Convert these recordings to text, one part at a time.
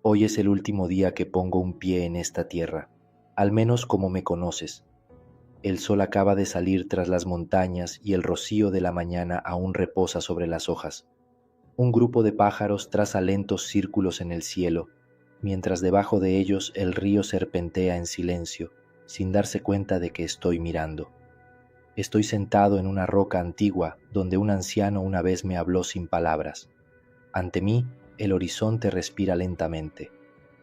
Hoy es el último día que pongo un pie en esta tierra, al menos como me conoces. El sol acaba de salir tras las montañas y el rocío de la mañana aún reposa sobre las hojas. Un grupo de pájaros traza lentos círculos en el cielo, mientras debajo de ellos el río serpentea en silencio, sin darse cuenta de que estoy mirando. Estoy sentado en una roca antigua donde un anciano una vez me habló sin palabras. Ante mí, el horizonte respira lentamente.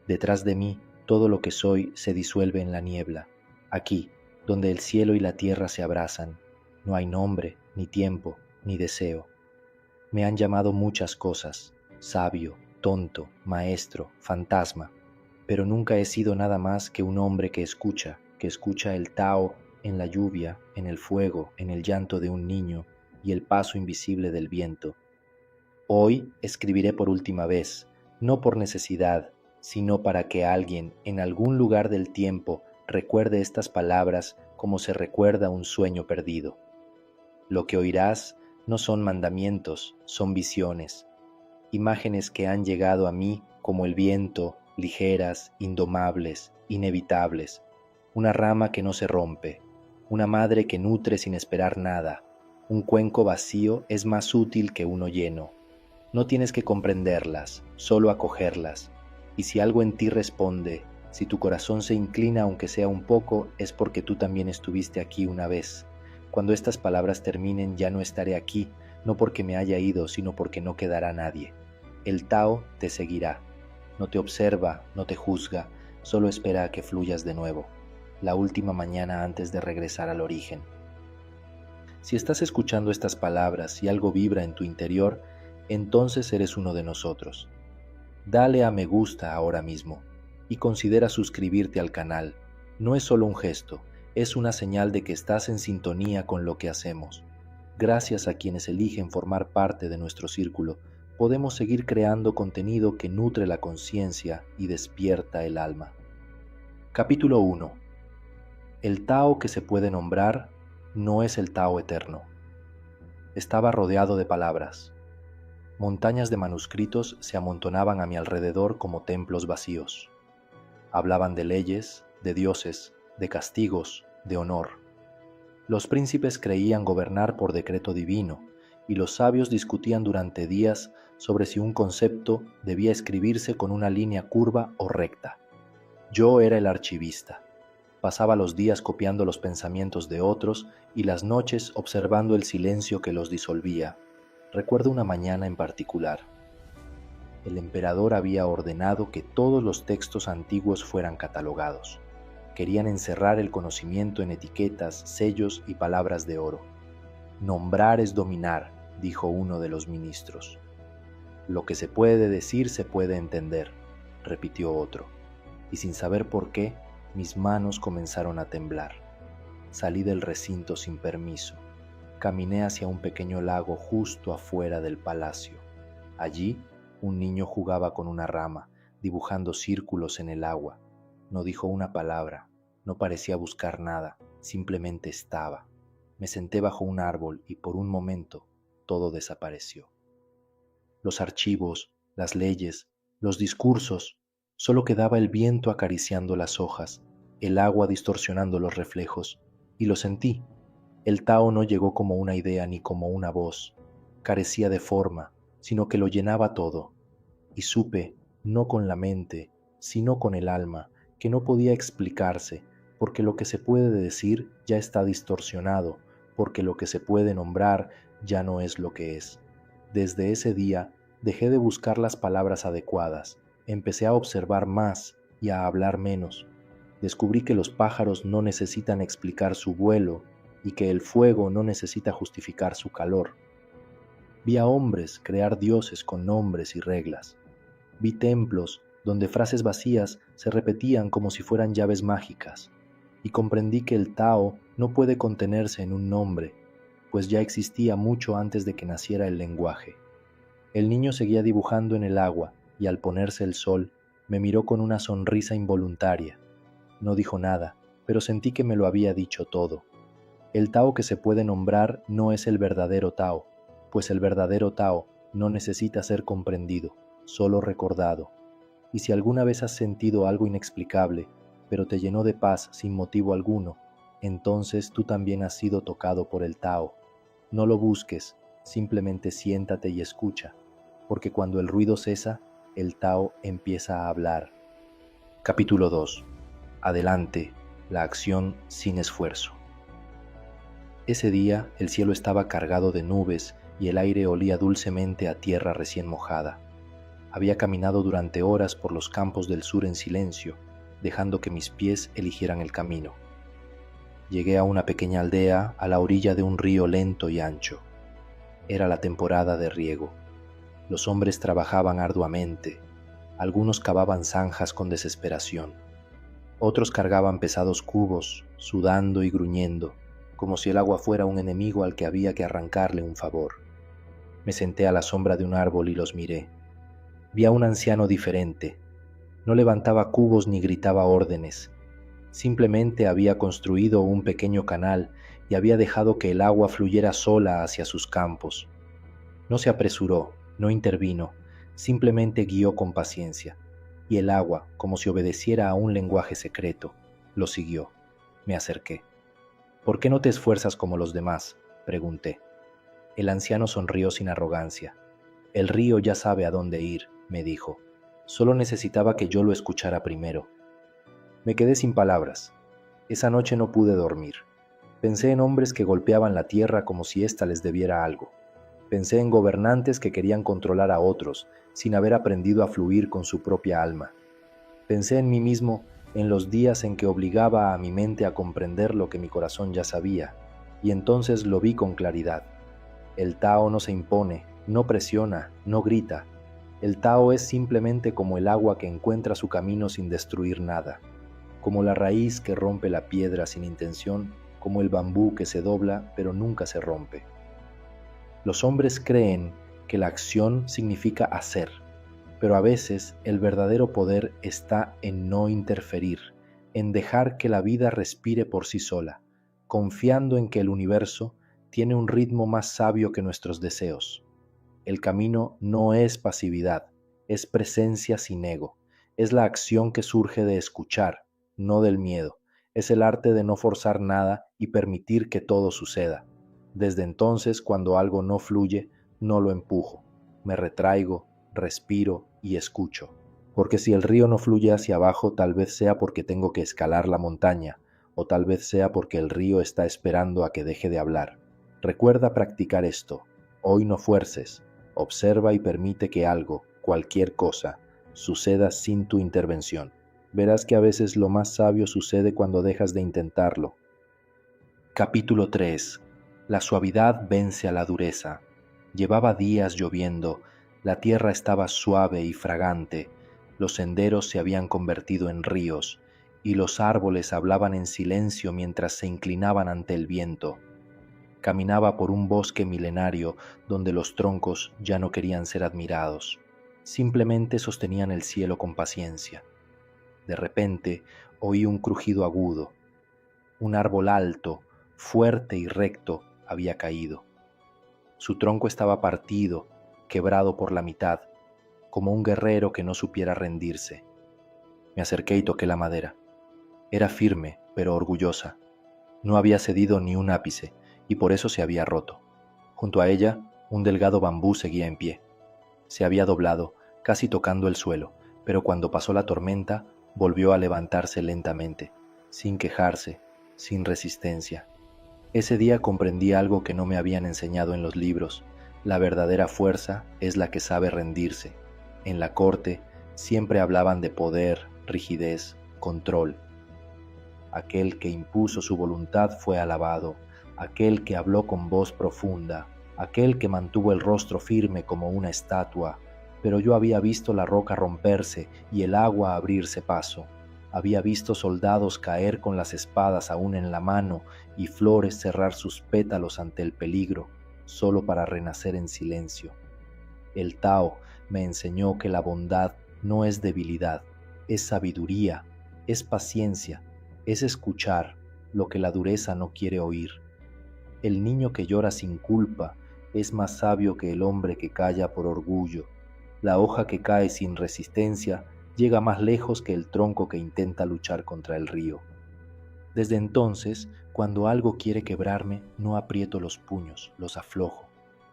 Detrás de mí, todo lo que soy se disuelve en la niebla. Aquí, donde el cielo y la tierra se abrazan, no hay nombre, ni tiempo, ni deseo. Me han llamado muchas cosas, sabio, tonto, maestro, fantasma, pero nunca he sido nada más que un hombre que escucha el Tao en la lluvia, en el fuego, en el llanto de un niño y el paso invisible del viento. Hoy escribiré por última vez, no por necesidad, sino para que alguien en algún lugar del tiempo recuerde estas palabras como se recuerda un sueño perdido. Lo que oirás no son mandamientos, son visiones, imágenes que han llegado a mí como el viento, ligeras, indomables, inevitables, una rama que no se rompe, una madre que nutre sin esperar nada, un cuenco vacío es más útil que uno lleno. No tienes que comprenderlas, solo acogerlas. Y si algo en ti responde, si tu corazón se inclina aunque sea un poco, es porque tú también estuviste aquí una vez. Cuando estas palabras terminen ya no estaré aquí, no porque me haya ido, sino porque no quedará nadie. El Tao te seguirá. No te observa, no te juzga, solo espera a que fluyas de nuevo. La última mañana antes de regresar al origen. Si estás escuchando estas palabras y algo vibra en tu interior, entonces eres uno de nosotros. Dale a me gusta ahora mismo y considera suscribirte al canal. No es solo un gesto, es una señal de que estás en sintonía con lo que hacemos. Gracias a quienes eligen formar parte de nuestro círculo, podemos seguir creando contenido que nutre la conciencia y despierta el alma. Capítulo 1. El Tao que se puede nombrar no es el Tao eterno. Estaba rodeado de palabras. Montañas de manuscritos se amontonaban a mi alrededor como templos vacíos. Hablaban de leyes, de dioses, de castigos, de honor. Los príncipes creían gobernar por decreto divino, y los sabios discutían durante días sobre si un concepto debía escribirse con una línea curva o recta. Yo era el archivista. Pasaba los días copiando los pensamientos de otros y las noches observando el silencio que los disolvía. Recuerdo una mañana en particular. El emperador había ordenado que todos los textos antiguos fueran catalogados. Querían encerrar el conocimiento en etiquetas, sellos y palabras de oro. Nombrar es dominar, dijo uno de los ministros. Lo que se puede decir se puede entender, repitió otro. Y sin saber por qué, mis manos comenzaron a temblar. Salí del recinto sin permiso. Caminé hacia un pequeño lago justo afuera del palacio. Allí, un niño jugaba con una rama, dibujando círculos en el agua. No dijo una palabra, no parecía buscar nada, simplemente estaba. Me senté bajo un árbol y por un momento todo desapareció. Los archivos, las leyes, los discursos, solo quedaba el viento acariciando las hojas, el agua distorsionando los reflejos, y lo sentí. El Tao no llegó como una idea ni como una voz, carecía de forma, sino que lo llenaba todo. Y supe, no con la mente, sino con el alma, que no podía explicarse, porque lo que se puede decir ya está distorsionado, porque lo que se puede nombrar ya no es lo que es. Desde ese día dejé de buscar las palabras adecuadas, empecé a observar más y a hablar menos. Descubrí que los pájaros no necesitan explicar su vuelo y que el fuego no necesita justificar su calor. Vi a hombres crear dioses con nombres y reglas. Vi templos donde frases vacías se repetían como si fueran llaves mágicas, y comprendí que el Tao no puede contenerse en un nombre, pues ya existía mucho antes de que naciera el lenguaje. El niño seguía dibujando en el agua y al ponerse el sol me miró con una sonrisa involuntaria. No dijo nada, pero sentí que me lo había dicho todo. El Tao que se puede nombrar no es el verdadero Tao, pues el verdadero Tao no necesita ser comprendido, solo recordado. Y si alguna vez has sentido algo inexplicable, pero te llenó de paz sin motivo alguno, entonces tú también has sido tocado por el Tao. No lo busques, simplemente siéntate y escucha, porque cuando el ruido cesa, el Tao empieza a hablar. Capítulo 2. Adelante, la acción sin esfuerzo. Ese día el cielo estaba cargado de nubes y el aire olía dulcemente a tierra recién mojada. Había caminado durante horas por los campos del sur en silencio, dejando que mis pies eligieran el camino. Llegué a una pequeña aldea a la orilla de un río lento y ancho. Era la temporada de riego. Los hombres trabajaban arduamente. Algunos cavaban zanjas con desesperación. Otros cargaban pesados cubos, sudando y gruñendo, como si el agua fuera un enemigo al que había que arrancarle un favor. Me senté a la sombra de un árbol y los miré. Vi a un anciano diferente. No levantaba cubos ni gritaba órdenes. Simplemente había construido un pequeño canal y había dejado que el agua fluyera sola hacia sus campos. No se apresuró, no intervino, simplemente guió con paciencia. Y el agua, como si obedeciera a un lenguaje secreto, lo siguió. Me acerqué. ¿Por qué no te esfuerzas como los demás?, pregunté. El anciano sonrió sin arrogancia. El río ya sabe a dónde ir, me dijo. Solo necesitaba que yo lo escuchara primero. Me quedé sin palabras. Esa noche no pude dormir. Pensé en hombres que golpeaban la tierra como si ésta les debiera algo. Pensé en gobernantes que querían controlar a otros, sin haber aprendido a fluir con su propia alma. Pensé en mí mismo en los días en que obligaba a mi mente a comprender lo que mi corazón ya sabía, y entonces lo vi con claridad. El Tao no se impone, no presiona, no grita. El Tao es simplemente como el agua que encuentra su camino sin destruir nada, como la raíz que rompe la piedra sin intención, como el bambú que se dobla pero nunca se rompe. Los hombres creen que la acción significa hacer, pero a veces el verdadero poder está en no interferir, en dejar que la vida respire por sí sola, confiando en que el universo tiene un ritmo más sabio que nuestros deseos. El camino no es pasividad, es presencia sin ego, es la acción que surge de escuchar, no del miedo, es el arte de no forzar nada y permitir que todo suceda. Desde entonces, cuando algo no fluye, no lo empujo, me retraigo, respiro y escucho. Porque si el río no fluye hacia abajo, tal vez sea porque tengo que escalar la montaña, o tal vez sea porque el río está esperando a que deje de hablar. Recuerda practicar esto. Hoy no fuerces. Observa y permite que algo, cualquier cosa, suceda sin tu intervención. Verás que a veces lo más sabio sucede cuando dejas de intentarlo. Capítulo 3. La suavidad vence a la dureza. Llevaba días lloviendo, la tierra estaba suave y fragante, los senderos se habían convertido en ríos, y los árboles hablaban en silencio mientras se inclinaban ante el viento. Caminaba por un bosque milenario donde los troncos ya no querían ser admirados, simplemente sostenían el cielo con paciencia. De repente oí un crujido agudo. Un árbol alto, fuerte y recto había caído. Su tronco estaba partido, quebrado por la mitad, como un guerrero que no supiera rendirse. Me acerqué y toqué la madera. Era firme, pero orgullosa. No había cedido ni un ápice, y por eso se había roto. Junto a ella, un delgado bambú seguía en pie. Se había doblado, casi tocando el suelo, pero cuando pasó la tormenta, volvió a levantarse lentamente, sin quejarse, sin resistencia. Ese día comprendí algo que no me habían enseñado en los libros. La verdadera fuerza es la que sabe rendirse. En la corte siempre hablaban de poder, rigidez, control. Aquel que impuso su voluntad fue alabado, aquel que habló con voz profunda, aquel que mantuvo el rostro firme como una estatua. Pero yo había visto la roca romperse y el agua abrirse paso. Había visto soldados caer con las espadas aún en la mano y flores cerrar sus pétalos ante el peligro, solo para renacer en silencio. El Tao me enseñó que la bondad no es debilidad, es sabiduría, es paciencia, es escuchar lo que la dureza no quiere oír. El niño que llora sin culpa es más sabio que el hombre que calla por orgullo. La hoja que cae sin resistencia llega más lejos que el tronco que intenta luchar contra el río. Desde entonces, cuando algo quiere quebrarme, no aprieto los puños, los aflojo.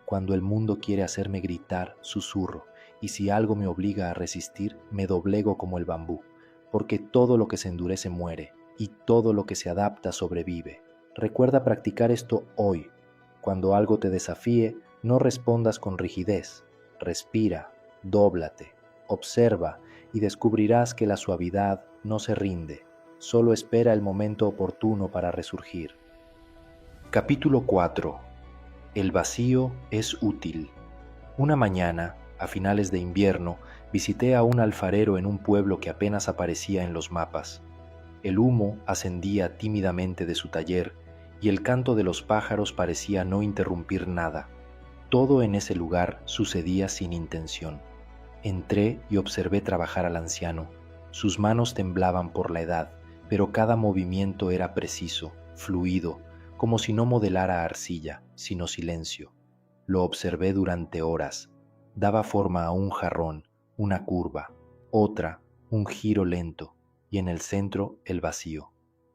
Cuando el mundo quiere hacerme gritar, susurro, y si algo me obliga a resistir, me doblego como el bambú, porque todo lo que se endurece muere, y todo lo que se adapta sobrevive. Recuerda practicar esto hoy. Cuando algo te desafíe, no respondas con rigidez. Respira, dóblate, observa y descubrirás que la suavidad no se rinde, solo espera el momento oportuno para resurgir. Capítulo 4. El vacío es útil. Una mañana, a finales de invierno, visité a un alfarero en un pueblo que apenas aparecía en los mapas. El humo ascendía tímidamente de su taller y el canto de los pájaros parecía no interrumpir nada. Todo en ese lugar sucedía sin intención. Entré y observé trabajar al anciano. Sus manos temblaban por la edad, pero cada movimiento era preciso, fluido, como si no modelara arcilla, sino silencio. Lo observé durante horas. Daba forma a un jarrón, una curva, otra, un giro lento, y en el centro el vacío.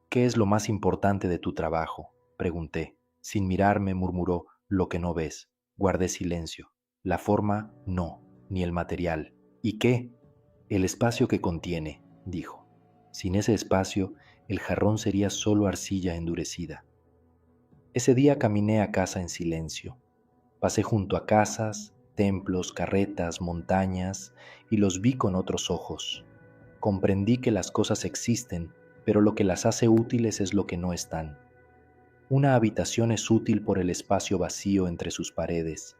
¿Qué es lo más importante de tu trabajo?, pregunté. Sin mirarme murmuró: lo que no ves. Guardé silencio. La forma no, ni el material. ¿Y qué? El espacio que contiene, dijo. Sin ese espacio, el jarrón sería solo arcilla endurecida. Ese día caminé a casa en silencio. Pasé junto a casas, templos, carretas, montañas, y los vi con otros ojos. Comprendí que las cosas existen, pero lo que las hace útiles es lo que no están. Una habitación es útil por el espacio vacío entre sus paredes.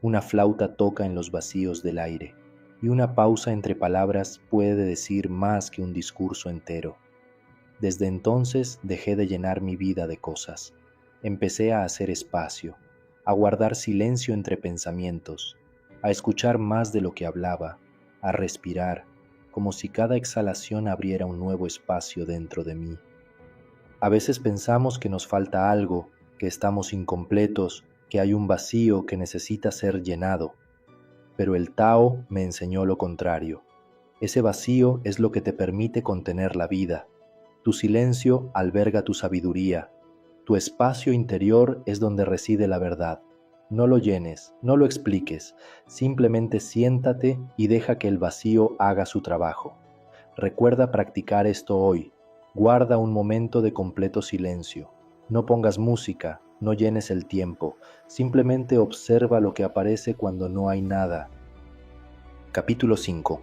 Una flauta toca en los vacíos del aire, y una pausa entre palabras puede decir más que un discurso entero. Desde entonces dejé de llenar mi vida de cosas. Empecé a hacer espacio, a guardar silencio entre pensamientos, a escuchar más de lo que hablaba, a respirar, como si cada exhalación abriera un nuevo espacio dentro de mí. A veces pensamos que nos falta algo, que estamos incompletos, que hay un vacío que necesita ser llenado, pero el Tao me enseñó lo contrario. Ese vacío es lo que te permite contener la vida. Tu silencio alberga tu sabiduría. Tu espacio interior es donde reside la verdad. No lo llenes, no lo expliques, simplemente siéntate y deja que el vacío haga su trabajo. Recuerda practicar esto hoy. Guarda un momento de completo silencio. No pongas música, no llenes el tiempo, simplemente observa lo que aparece cuando no hay nada. Capítulo 5.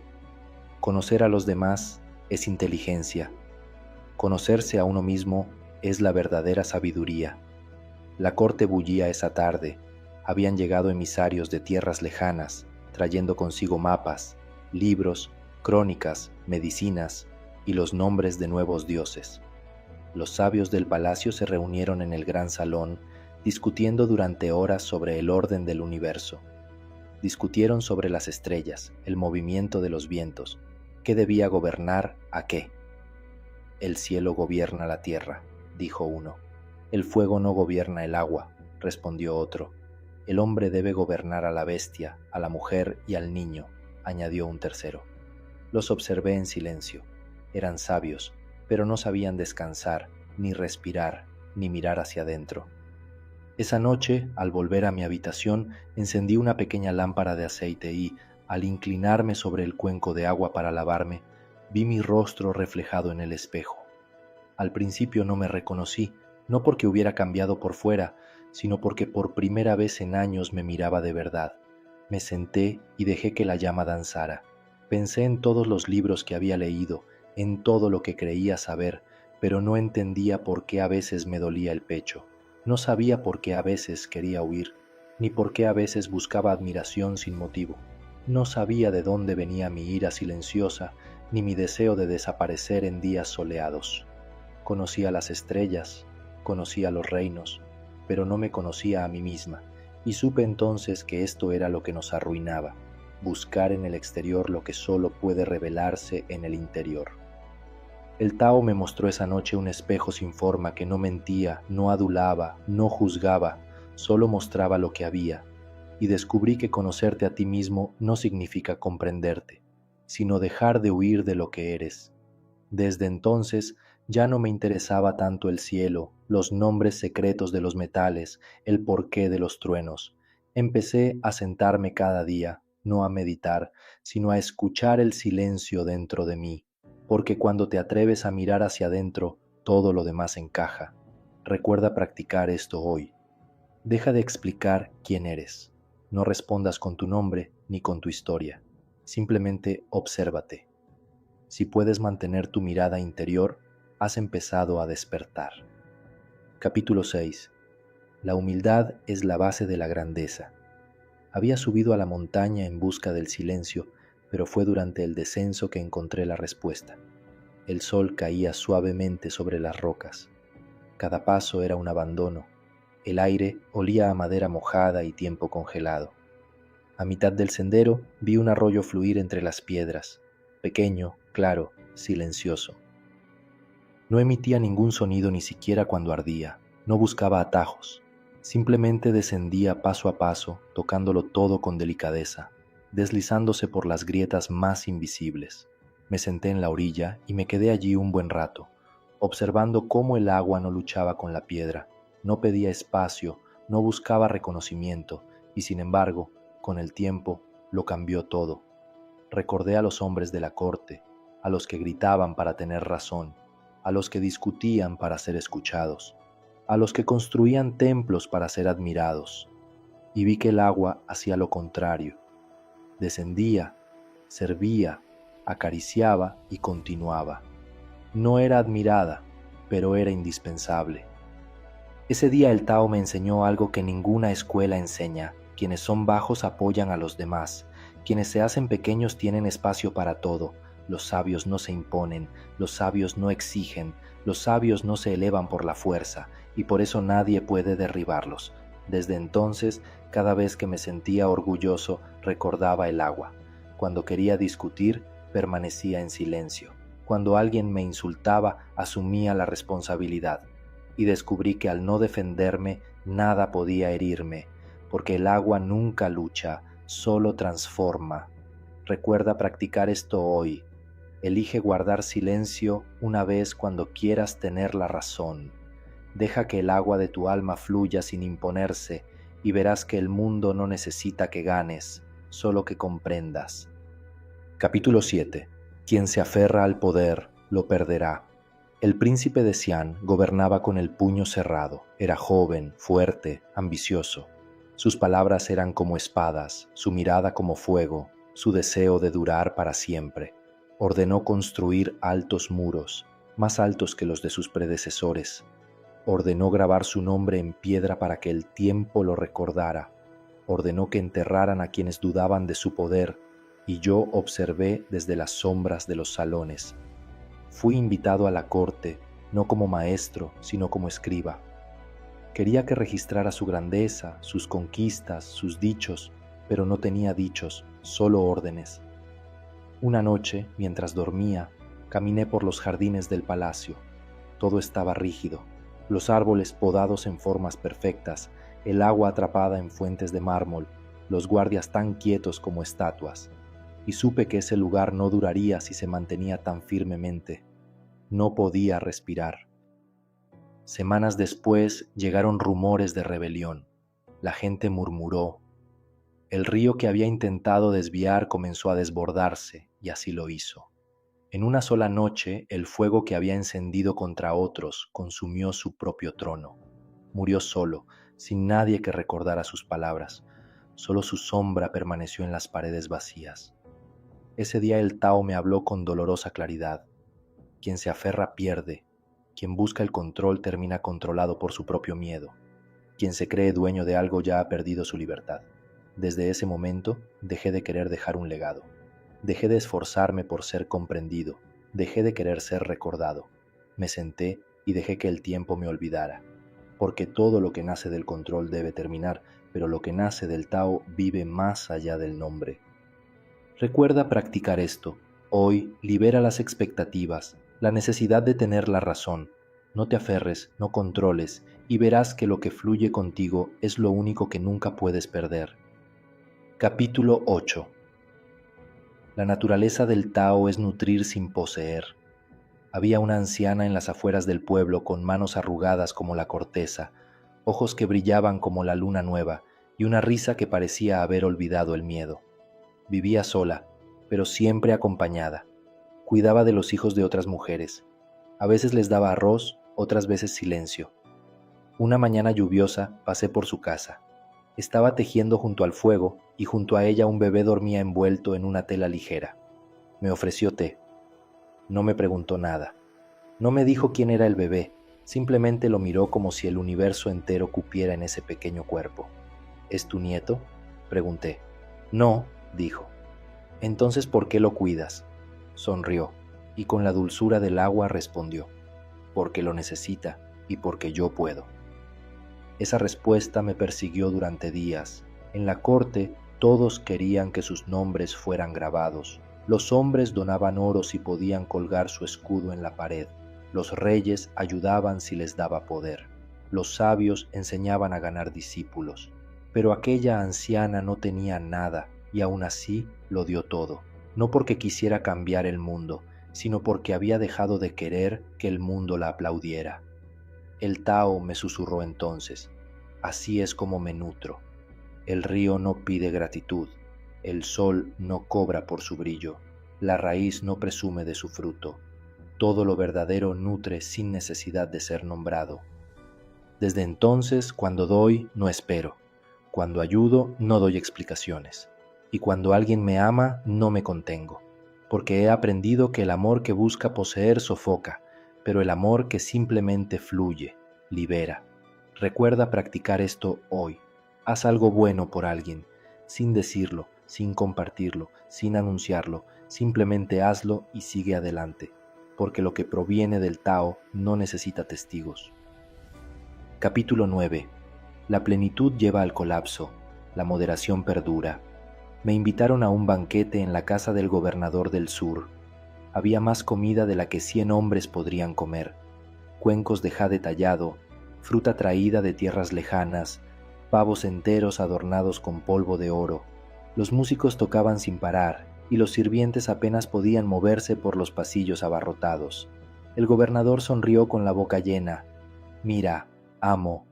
Conocer a los demás es inteligencia. Conocerse a uno mismo es la verdadera sabiduría. La corte bullía esa tarde. Habían llegado emisarios de tierras lejanas, trayendo consigo mapas, libros, crónicas, medicinas y los nombres de nuevos dioses. Los sabios del palacio se reunieron en el gran salón, discutiendo durante horas sobre el orden del universo. Discutieron sobre las estrellas, el movimiento de los vientos, qué debía gobernar a qué. El cielo gobierna la tierra, dijo uno. El fuego no gobierna el agua, respondió otro. El hombre debe gobernar a la bestia, a la mujer y al niño, añadió un tercero. Los observé en silencio. Eran sabios, pero no sabían descansar, ni respirar, ni mirar hacia adentro. Esa noche, al volver a mi habitación, encendí una pequeña lámpara de aceite y, al inclinarme sobre el cuenco de agua para lavarme, vi mi rostro reflejado en el espejo. Al principio no me reconocí, no porque hubiera cambiado por fuera, sino porque por primera vez en años me miraba de verdad. Me senté y dejé que la llama danzara. Pensé en todos los libros que había leído, en todo lo que creía saber, pero no entendía por qué a veces me dolía el pecho. No sabía por qué a veces quería huir, ni por qué a veces buscaba admiración sin motivo. No sabía de dónde venía mi ira silenciosa, ni mi deseo de desaparecer en días soleados. Conocía las estrellas, conocía los reinos, pero no me conocía a mí misma, y supe entonces que esto era lo que nos arruinaba, buscar en el exterior lo que solo puede revelarse en el interior. El Tao me mostró esa noche un espejo sin forma que no mentía, no adulaba, no juzgaba, solo mostraba lo que había, y descubrí que conocerte a ti mismo no significa comprenderte. sino dejar de huir de lo que eres. Desde entonces ya no me interesaba tanto el cielo, los nombres secretos de los metales, el porqué de los truenos. Empecé a sentarme cada día, no a meditar, sino a escuchar el silencio dentro de mí, porque cuando te atreves a mirar hacia adentro, todo lo demás encaja. Recuerda practicar esto hoy. Deja de explicar quién eres. No respondas con tu nombre ni con tu historia. Simplemente obsérvate. Si puedes mantener tu mirada interior, has empezado a despertar. Capítulo 6. La humildad es la base de la grandeza. Había subido a la montaña en busca del silencio, pero fue durante el descenso que encontré la respuesta. El sol caía suavemente sobre las rocas. Cada paso era un abandono. El aire olía a madera mojada y tiempo congelado. A mitad del sendero vi un arroyo fluir entre las piedras, pequeño, claro, silencioso. No emitía ningún sonido ni siquiera cuando ardía, no buscaba atajos, simplemente descendía paso a paso, tocándolo todo con delicadeza, deslizándose por las grietas más invisibles. Me senté en la orilla y me quedé allí un buen rato, observando cómo el agua no luchaba con la piedra, no pedía espacio, no buscaba reconocimiento, y sin embargo, con el tiempo, lo cambió todo. Recordé a los hombres de la corte, a los que gritaban para tener razón, a los que discutían para ser escuchados, a los que construían templos para ser admirados, y vi que el agua hacía lo contrario. Descendía, servía, acariciaba y continuaba. No era admirada, pero era indispensable. Ese día el Tao me enseñó algo que ninguna escuela enseña. Quienes son bajos apoyan a los demás. Quienes se hacen pequeños tienen espacio para todo. Los sabios no se imponen, los sabios no exigen, los sabios no se elevan por la fuerza, y por eso nadie puede derribarlos. Desde entonces, cada vez que me sentía orgulloso, recordaba el agua. Cuando quería discutir, permanecía en silencio. Cuando alguien me insultaba, asumía la responsabilidad. Y descubrí que al no defenderme, nada podía herirme, porque el agua nunca lucha, solo transforma. Recuerda practicar esto hoy. Elige guardar silencio una vez cuando quieras tener la razón. Deja que el agua de tu alma fluya sin imponerse y verás que el mundo no necesita que ganes, solo que comprendas. Capítulo 7. Quien se aferra al poder, lo perderá. El príncipe de Xi'an gobernaba con el puño cerrado. Era joven, fuerte, ambicioso. Sus palabras eran como espadas, su mirada como fuego, su deseo de durar para siempre. Ordenó construir altos muros, más altos que los de sus predecesores. Ordenó grabar su nombre en piedra para que el tiempo lo recordara. Ordenó que enterraran a quienes dudaban de su poder, y yo observé desde las sombras de los salones. Fui invitado a la corte, no como maestro, sino como escriba. Quería que registrara su grandeza, sus conquistas, sus dichos, pero no tenía dichos, solo órdenes. Una noche, mientras dormía, caminé por los jardines del palacio. Todo estaba rígido, los árboles podados en formas perfectas, el agua atrapada en fuentes de mármol, los guardias tan quietos como estatuas. Y supe que ese lugar no duraría si se mantenía tan firmemente. No podía respirar. Semanas después llegaron rumores de rebelión. La gente murmuró. El río que había intentado desviar comenzó a desbordarse, y así lo hizo. En una sola noche, el fuego que había encendido contra otros consumió su propio trono. Murió solo, sin nadie que recordara sus palabras. Solo su sombra permaneció en las paredes vacías. Ese día el Tao me habló con dolorosa claridad. Quien se aferra pierde. Quien busca el control termina controlado por su propio miedo. Quien se cree dueño de algo ya ha perdido su libertad. Desde ese momento dejé de querer dejar un legado. Dejé de esforzarme por ser comprendido. Dejé de querer ser recordado. Me senté y dejé que el tiempo me olvidara. Porque todo lo que nace del control debe terminar, pero lo que nace del Tao vive más allá del nombre. Recuerda practicar esto. Hoy libera las expectativas, la necesidad de tener la razón. No te aferres, no controles, y verás que lo que fluye contigo es lo único que nunca puedes perder. Capítulo 8. La naturaleza del Tao es nutrir sin poseer. Había una anciana en las afueras del pueblo con manos arrugadas como la corteza, ojos que brillaban como la luna nueva y una risa que parecía haber olvidado el miedo. Vivía sola, pero siempre acompañada. Cuidaba de los hijos de otras mujeres. A veces les daba arroz, otras veces silencio. Una mañana lluviosa pasé por su casa. Estaba tejiendo junto al fuego y junto a ella un bebé dormía envuelto en una tela ligera. Me ofreció té. No me preguntó nada. No me dijo quién era el bebé, simplemente lo miró como si el universo entero cupiera en ese pequeño cuerpo. ¿Es tu nieto?, pregunté. No, dijo. Entonces, ¿por qué lo cuidas? Sonrió, y con la dulzura del agua respondió. Porque lo necesita y porque yo puedo. Esa respuesta me persiguió durante días. En la corte, todos querían que sus nombres fueran grabados. Los hombres donaban oro si podían colgar su escudo en la pared. Los reyes ayudaban si les daba poder. Los sabios enseñaban a ganar discípulos. Pero aquella anciana no tenía nada y aún así lo dio todo. No porque quisiera cambiar el mundo, sino porque había dejado de querer que el mundo la aplaudiera. El Tao me susurró entonces, así es como me nutro. El río no pide gratitud, el sol no cobra por su brillo, la raíz no presume de su fruto. Todo lo verdadero nutre sin necesidad de ser nombrado. Desde entonces, cuando doy, no espero. Cuando ayudo, no doy explicaciones. Y cuando alguien me ama, no me contengo. Porque he aprendido que el amor que busca poseer sofoca, pero el amor que simplemente fluye, libera. Recuerda practicar esto hoy. Haz algo bueno por alguien, sin decirlo, sin compartirlo, sin anunciarlo. Simplemente hazlo y sigue adelante, porque lo que proviene del Tao no necesita testigos. Capítulo 9. La plenitud lleva al colapso, la moderación perdura. Me invitaron a un banquete en la casa del gobernador del sur. Había más comida de la que 100 hombres podrían comer. Cuencos de jade tallado, fruta traída de tierras lejanas, pavos enteros adornados con polvo de oro. Los músicos tocaban sin parar y los sirvientes apenas podían moverse por los pasillos abarrotados. El gobernador sonrió con la boca llena. «Mira, amo»,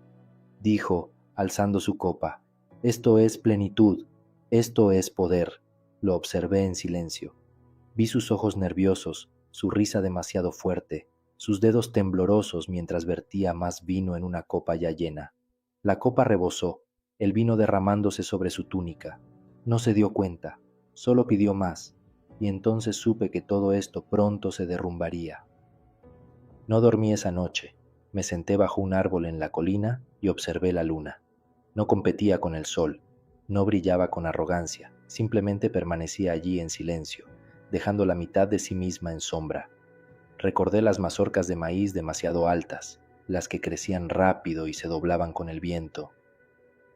dijo, alzando su copa. «Esto es plenitud, esto es poder». Lo observé en silencio. Vi sus ojos nerviosos, su risa demasiado fuerte, sus dedos temblorosos mientras vertía más vino en una copa ya llena. La copa rebosó, el vino derramándose sobre su túnica. No se dio cuenta, solo pidió más, y entonces supe que todo esto pronto se derrumbaría. No dormí esa noche. Me senté bajo un árbol en la colina y observé la luna. No competía con el sol, no brillaba con arrogancia, simplemente permanecía allí en silencio, dejando la mitad de sí misma en sombra. Recordé las mazorcas de maíz demasiado altas, las que crecían rápido y se doblaban con el viento.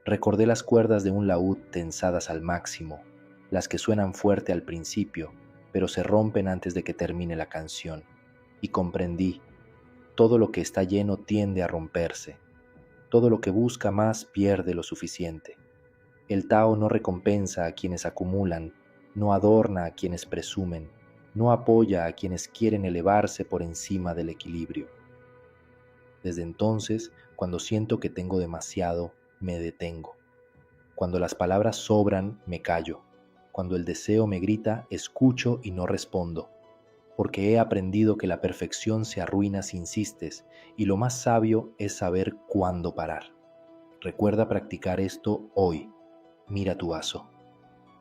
Recordé las cuerdas de un laúd tensadas al máximo, las que suenan fuerte al principio, pero se rompen antes de que termine la canción. Y comprendí, todo lo que está lleno tiende a romperse. Todo lo que busca más pierde lo suficiente. El Tao no recompensa a quienes acumulan, no adorna a quienes presumen, no apoya a quienes quieren elevarse por encima del equilibrio. Desde entonces, cuando siento que tengo demasiado, me detengo. Cuando las palabras sobran, me callo. Cuando el deseo me grita, escucho y no respondo. Porque he aprendido que la perfección se arruina si insistes, y lo más sabio es saber cuándo parar. Recuerda practicar esto hoy. Mira tu vaso.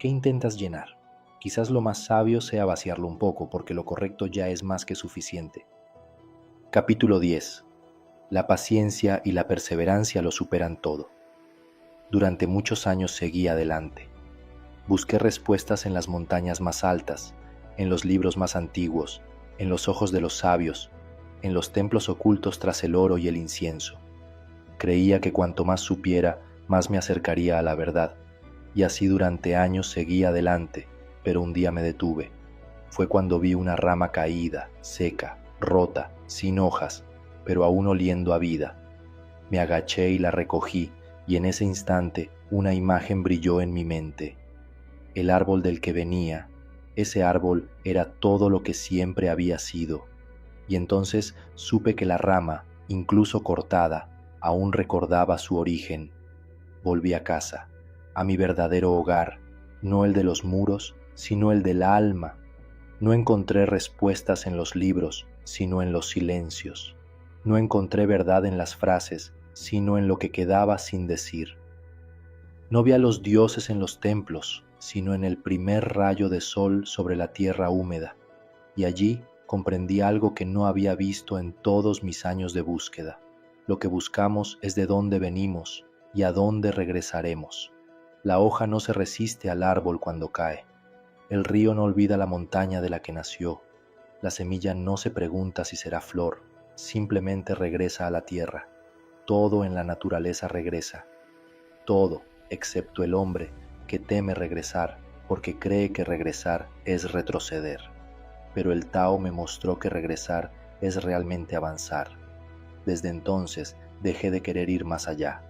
¿Qué intentas llenar? Quizás lo más sabio sea vaciarlo un poco, porque lo correcto ya es más que suficiente. Capítulo 10. La paciencia y la perseverancia lo superan todo. Durante muchos años seguí adelante. Busqué respuestas en las montañas más altas, en los libros más antiguos, en los ojos de los sabios, en los templos ocultos tras el oro y el incienso. Creía que cuanto más supiera, más me acercaría a la verdad, y así durante años seguí adelante, pero un día me detuve. Fue cuando vi una rama caída, seca, rota, sin hojas, pero aún oliendo a vida. Me agaché y la recogí, y en ese instante una imagen brilló en mi mente. El árbol del que venía, Ese árbol era todo lo que siempre había sido, y entonces supe que la rama, incluso cortada, aún recordaba su origen. Volví a casa, a mi verdadero hogar, no el de los muros, sino el del alma. No encontré respuestas en los libros, sino en los silencios. No encontré verdad en las frases, sino en lo que quedaba sin decir. No vi a los dioses en los templos, sino en el primer rayo de sol sobre la tierra húmeda, y allí comprendí algo que no había visto en todos mis años de búsqueda. Lo que buscamos es de dónde venimos y a dónde regresaremos. La hoja no se resiste al árbol cuando cae. El río no olvida la montaña de la que nació. La semilla no se pregunta si será flor, simplemente regresa a la tierra. Todo en la naturaleza regresa. Todo, excepto el hombre, que teme regresar porque cree que regresar es retroceder. Pero el Tao me mostró que regresar es realmente avanzar. Desde entonces dejé de querer ir más allá.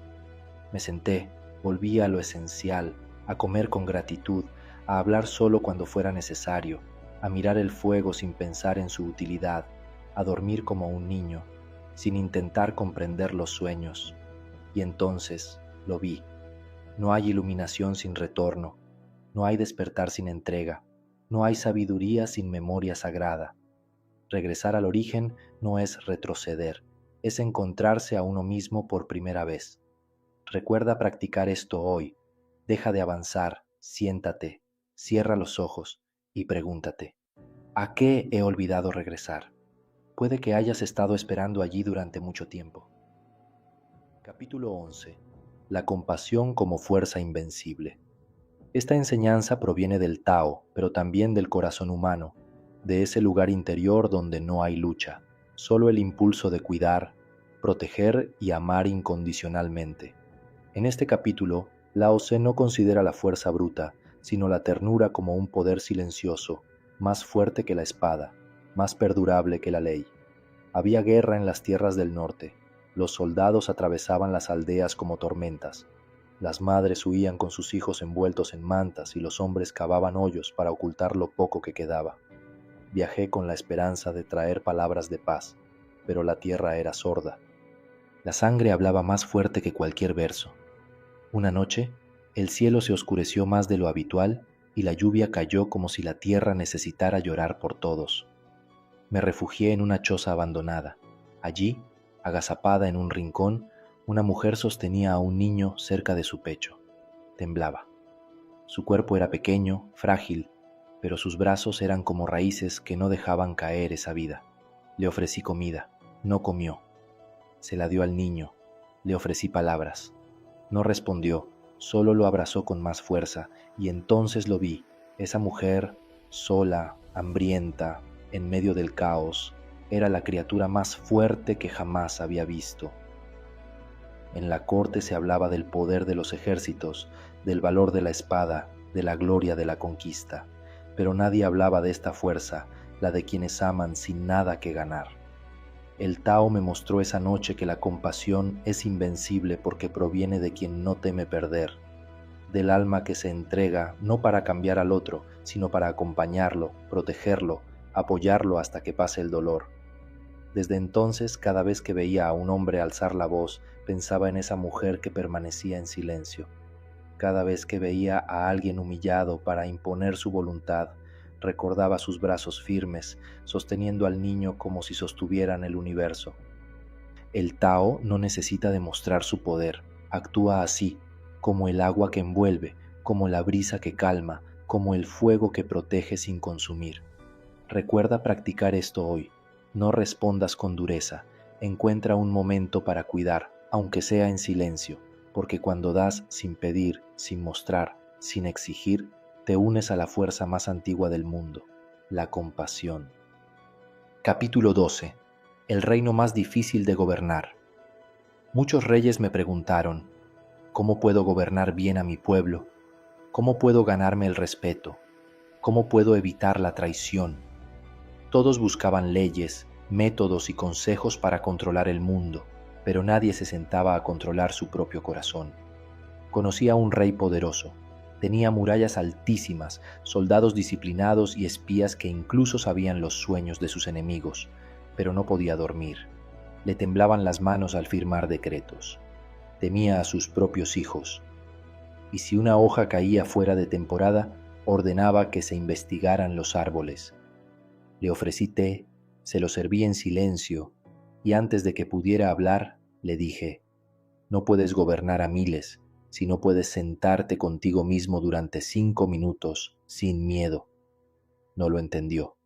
Me senté, volví a lo esencial, a comer con gratitud, a hablar solo cuando fuera necesario, a mirar el fuego sin pensar en su utilidad, a dormir como un niño, sin intentar comprender los sueños. Y entonces lo vi. No hay iluminación sin retorno, no hay despertar sin entrega, no hay sabiduría sin memoria sagrada. Regresar al origen no es retroceder, es encontrarse a uno mismo por primera vez. Recuerda practicar esto hoy. Deja de avanzar, siéntate, cierra los ojos y pregúntate, ¿a qué he olvidado regresar? Puede que hayas estado esperando allí durante mucho tiempo. Capítulo 11. La compasión como fuerza invencible. Esta enseñanza proviene del Tao, pero también del corazón humano, de ese lugar interior donde no hay lucha, solo el impulso de cuidar, proteger y amar incondicionalmente. En este capítulo, Lao Tse no considera la fuerza bruta, sino la ternura como un poder silencioso, más fuerte que la espada, más perdurable que la ley. Había guerra en las tierras del norte. Los soldados atravesaban las aldeas como tormentas. Las madres huían con sus hijos envueltos en mantas y los hombres cavaban hoyos para ocultar lo poco que quedaba. Viajé con la esperanza de traer palabras de paz, pero la tierra era sorda. La sangre hablaba más fuerte que cualquier verso. Una noche, el cielo se oscureció más de lo habitual y la lluvia cayó como si la tierra necesitara llorar por todos. Me refugié en una choza abandonada. Allí, agazapada en un rincón, una mujer sostenía a un niño cerca de su pecho. Temblaba. Su cuerpo era pequeño, frágil, pero sus brazos eran como raíces que no dejaban caer esa vida. Le ofrecí comida. No comió. Se la dio al niño. Le ofrecí palabras. No respondió, solo lo abrazó con más fuerza, y entonces lo vi, esa mujer, sola, hambrienta, en medio del caos, era la criatura más fuerte que jamás había visto. En la corte se hablaba del poder de los ejércitos, del valor de la espada, de la gloria de la conquista, pero nadie hablaba de esta fuerza, la de quienes aman sin nada que ganar. El Tao me mostró esa noche que la compasión es invencible porque proviene de quien no teme perder, del alma que se entrega no para cambiar al otro, sino para acompañarlo, protegerlo, apoyarlo hasta que pase el dolor. Desde entonces, cada vez que veía a un hombre alzar la voz, pensaba en esa mujer que permanecía en silencio. Cada vez que veía a alguien humillado para imponer su voluntad, recordaba sus brazos firmes, sosteniendo al niño como si sostuvieran el universo. El Tao no necesita demostrar su poder, actúa así, como el agua que envuelve, como la brisa que calma, como el fuego que protege sin consumir. Recuerda practicar esto hoy. No respondas con dureza, encuentra un momento para cuidar, aunque sea en silencio, porque cuando das sin pedir, sin mostrar, sin exigir, te unes a la fuerza más antigua del mundo, la compasión. Capítulo 12. El reino más difícil de gobernar. Muchos reyes me preguntaron, ¿cómo puedo gobernar bien a mi pueblo? ¿Cómo puedo ganarme el respeto? ¿Cómo puedo evitar la traición? Todos buscaban leyes, métodos y consejos para controlar el mundo, pero nadie se sentaba a controlar su propio corazón. Conocí a un rey poderoso. Tenía murallas altísimas, soldados disciplinados y espías que incluso sabían los sueños de sus enemigos, pero no podía dormir. Le temblaban las manos al firmar decretos. Temía a sus propios hijos. Y si una hoja caía fuera de temporada, ordenaba que se investigaran los árboles. Le ofrecí té, se lo serví en silencio, y antes de que pudiera hablar, le dije: no puedes gobernar a miles si no puedes sentarte contigo mismo durante 5 minutos sin miedo. No lo entendió.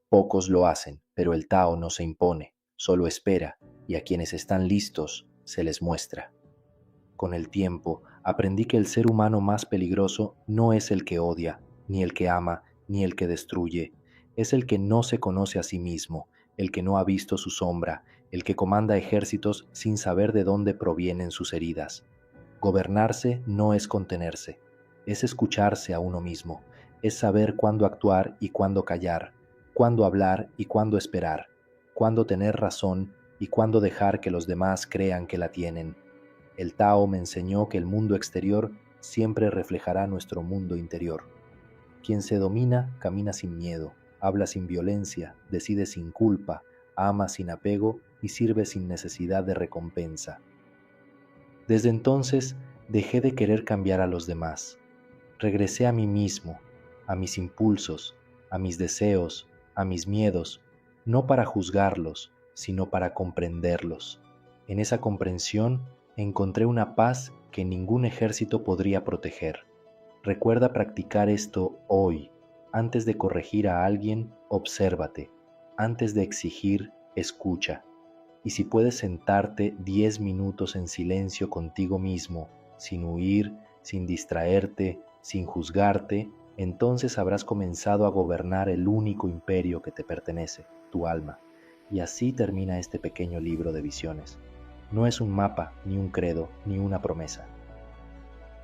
Pocos lo hacen, pero el Tao no se impone, solo espera, y a quienes están listos se les muestra. Con el tiempo, aprendí que el ser humano más peligroso no es el que odia, ni el que ama, ni el que destruye. Es el que no se conoce a sí mismo, el que no ha visto su sombra, el que comanda ejércitos sin saber de dónde provienen sus heridas. Gobernarse no es contenerse, es escucharse a uno mismo, es saber cuándo actuar y cuándo callar, cuándo hablar y cuándo esperar, cuándo tener razón y cuándo dejar que los demás crean que la tienen. El Tao me enseñó que el mundo exterior siempre reflejará nuestro mundo interior. Quien se domina camina sin miedo, habla sin violencia, decide sin culpa, ama sin apego y sirve sin necesidad de recompensa. Desde entonces dejé de querer cambiar a los demás. Regresé a mí mismo, a mis impulsos, a mis deseos, a mis miedos, no para juzgarlos, sino para comprenderlos. En esa comprensión encontré una paz que ningún ejército podría proteger. Recuerda practicar esto hoy. Antes de corregir a alguien, obsérvate. Antes de exigir, escucha. Y si puedes sentarte 10 minutos en silencio contigo mismo, sin huir, sin distraerte, sin juzgarte, entonces habrás comenzado a gobernar el único imperio que te pertenece, tu alma. Y así termina este pequeño libro de visiones. No es un mapa, ni un credo, ni una promesa.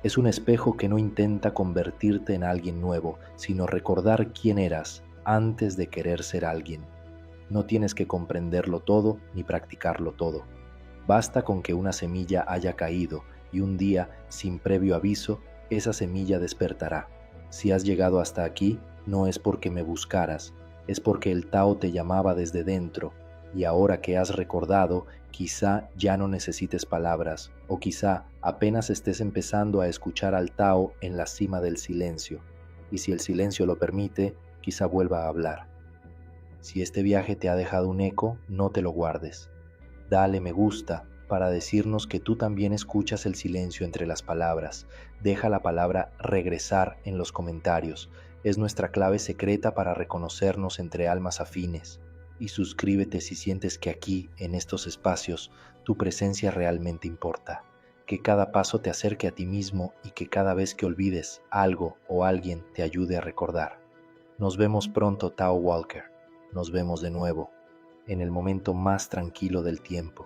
Es un espejo que no intenta convertirte en alguien nuevo, sino recordar quién eras antes de querer ser alguien. No tienes que comprenderlo todo ni practicarlo todo. Basta con que una semilla haya caído y un día, sin previo aviso, esa semilla despertará. Si has llegado hasta aquí, no es porque me buscaras, es porque el Tao te llamaba desde dentro, y ahora que has recordado, quizá ya no necesites palabras, o quizá apenas estés empezando a escuchar al Tao en la cima del silencio, y si el silencio lo permite, quizá vuelva a hablar. Si este viaje te ha dejado un eco, no te lo guardes. Dale me gusta para decirnos que tú también escuchas el silencio entre las palabras. Deja la palabra regresar en los comentarios. Es nuestra clave secreta para reconocernos entre almas afines. Y suscríbete si sientes que aquí, en estos espacios, tu presencia realmente importa. Que cada paso te acerque a ti mismo y que cada vez que olvides algo o alguien te ayude a recordar. Nos vemos pronto, Tao Walker. Nos vemos de nuevo, en el momento más tranquilo del tiempo.